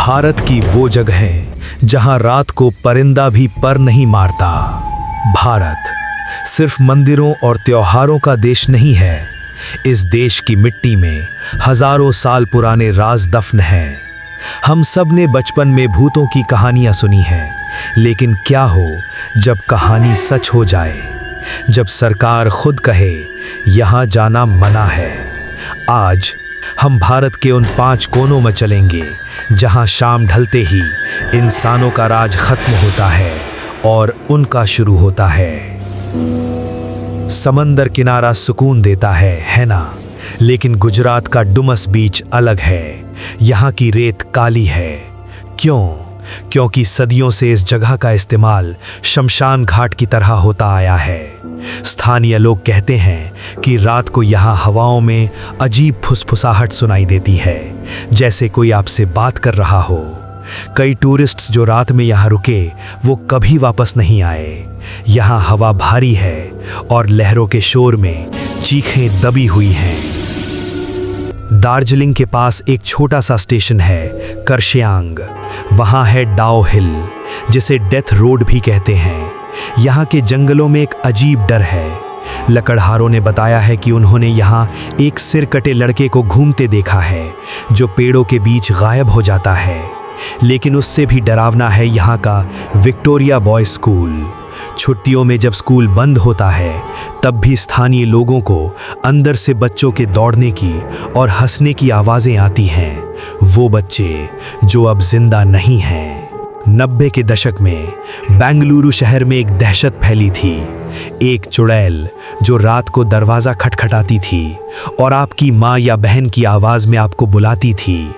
भारत की वो जगहें जहां रात को परिंदा भी पर नहीं मारता। भारत सिर्फ मंदिरों और त्योहारों का देश नहीं है। इस देश की मिट्टी में हजारों साल पुराने राज दफन हैं। हम सब ने बचपन में भूतों की कहानियां सुनी हैं, लेकिन क्या हो जब कहानी सच हो जाए, जब सरकार खुद कहे यहाँ जाना मना है। आज हम भारत के उन 5 कोनों में चलेंगे जहां शाम ढलते ही इंसानों का राज खत्म होता है और उनका शुरू होता है। समंदर किनारा सुकून देता है ना? लेकिन गुजरात का डुमस बीच अलग है। यहाँ की रेत काली है। क्यों? क्योंकि सदियों से इस जगह का इस्तेमाल शमशान घाट की तरह होता आया है। स्थानीय लोग कहते हैं कि रात को यहाँ हवाओं में अजीब फुसफुसाहट सुनाई देती है, जैसे कोई आपसे बात कर रहा हो। कई टूरिस्ट्स जो रात में यहाँ रुके वो कभी वापस नहीं आए। यहाँ हवा भारी है और लहरों के शोर में चीखें दबी हुई हैं। दार्जिलिंग के पास एक छोटा सा स्टेशन है, करशियांग। वहाँ है डाओ हिल, जिसे डेथ रोड भी कहते हैं। यहाँ के जंगलों में एक अजीब डर है। लकड़हारों ने बताया है कि उन्होंने यहाँ एक सिर कटे लड़के को घूमते देखा है, जो पेड़ों के बीच गायब हो जाता है। लेकिन उससे भी डरावना है यहाँ का विक्टोरिया बॉयज स्कूल। छुट्टियों में जब स्कूल बंद होता है, तब भी स्थानीय लोगों को अंदर से बच्चों के दौड़ने की और हंसने की आवाज़ें आती हैं। वो बच्चे जो अब जिंदा नहीं हैं। 90 के दशक में बेंगलुरु शहर में एक दहशत फैली थी। एक चुड़ैल जो रात को दरवाज़ा खटखटाती थी और आपकी माँ या बहन की आवाज़ में आपको बुलाती थी।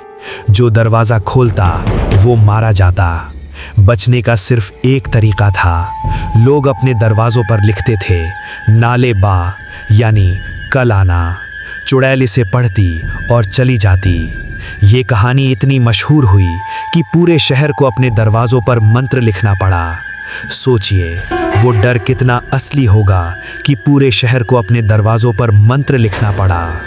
जो दरवाज़ा खोलता वो मारा जाता। बचने का सिर्फ एक तरीका था। लोग अपने दरवाज़ों पर लिखते थे, नाले बा, यानी कल आना। चुड़ैल इसे पढ़ती और चली जाती। ये कहानी इतनी मशहूर हुई कि पूरे शहर को अपने दरवाज़ों पर मंत्र लिखना पड़ा। सोचिए वो डर कितना असली होगा कि पूरे शहर को अपने दरवाज़ों पर मंत्र लिखना पड़ा।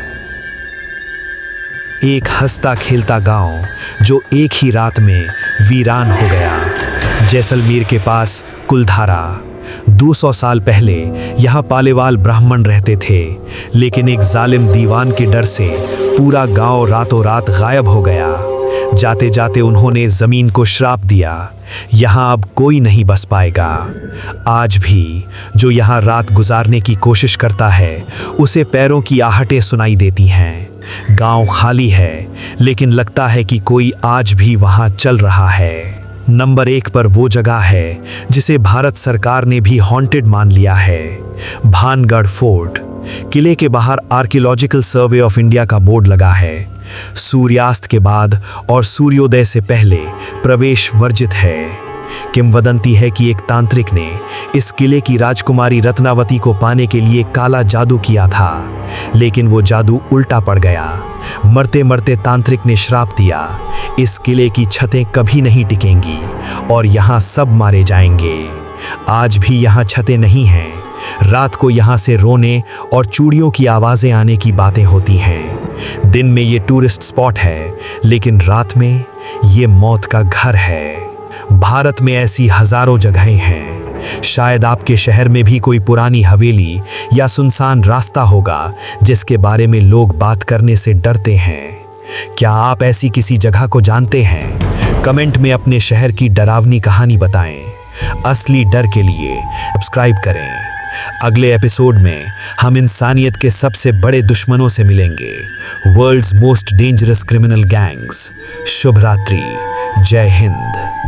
एक हंसता खेलता गांव जो एक ही रात में वीरान हो गया। जैसलमेर के पास कुलधारा। 200 साल पहले यहाँ पालेवाल ब्राह्मण रहते थे, लेकिन एक जालिम दीवान के डर से पूरा गांव रातों रात गायब हो गया। जाते जाते उन्होंने ज़मीन को श्राप दिया, यहाँ अब कोई नहीं बस पाएगा। आज भी जो यहाँ रात गुजारने की कोशिश करता है, उसे पैरों की आहटें सुनाई देती हैं। गांव खाली है, लेकिन लगता है कि कोई आज भी वहाँ चल रहा है। नंबर 1 पर वो जगह है जिसे भारत सरकार ने भी हॉन्टेड मान लिया है, भानगढ़ फोर्ट। किले के बाहर आर्कियोलॉजिकल सर्वे ऑफ इंडिया का बोर्ड लगा है। सूर्यास्त के बाद और सूर्योदय से पहले प्रवेश वर्जित है। किंवदंती है कि एक तांत्रिक ने इस किले की राजकुमारी रत्नावती को पाने के लिए काला जादू किया था, लेकिन वो जादू उल्टा पड़ गया। मरते मरते तांत्रिक ने श्राप दिया, इस किले की छतें कभी नहीं टिकेंगी और यहाँ सब मारे जाएंगे। आज भी यहाँ छतें नहीं हैं। रात को यहाँ से रोने और चूड़ियों की आवाज़ें आने की बातें होती हैं। दिन में ये टूरिस्ट स्पॉट है, लेकिन रात में ये मौत का घर है। भारत में ऐसी हजारों जगहें हैं। शायद आपके शहर में भी कोई पुरानी हवेली या सुनसान रास्ता होगा जिसके बारे में लोग बात करने से डरते हैं। क्या आप ऐसी किसी जगह को जानते हैं? कमेंट में अपने शहर की डरावनी कहानी बताएं। असली डर के लिए सब्सक्राइब करें। अगले एपिसोड में हम इंसानियत के सबसे बड़े दुश्मनों से मिलेंगे, world's most dangerous criminal gangs. शुभ रात्रि। जय हिंद।